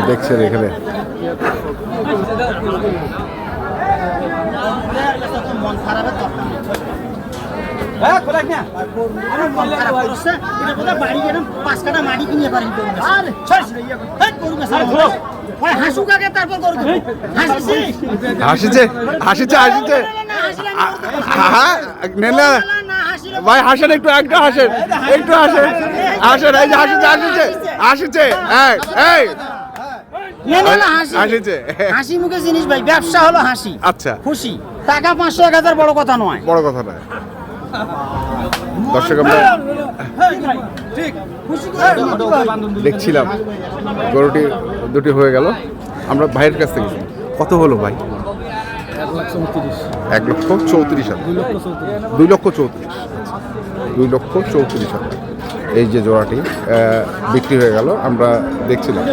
দেখছেন এখানে মন খারাপের বাড়ি গেলাম 5 কাটা মাটি কিনে পারি হাসুকাকে তারপর হাসিছে হাসিছে হাসিছে ভাই হাসেন একটু একটু হাসেন একটু হাসেন হাসেন এই যে হাসিছে হাসিছে হাসিছে এই হাসিছে হাসি মুখে জিনিস ভাই ব্যবসা হলো হাসি আচ্ছা খুশি টাকা 500 1000 বড় কথা নয় বড় কথা নয় দর্শক আমরা দেখছিলাম গরুটি দুটি হয়ে গেল আমরা ভাইয়ের কাছ থেকে কত হলো ভাই 1,34,000 2,34,000 এই যে জোড়াটি বিক্রি হয়ে গেল আমরা দেখছিলাম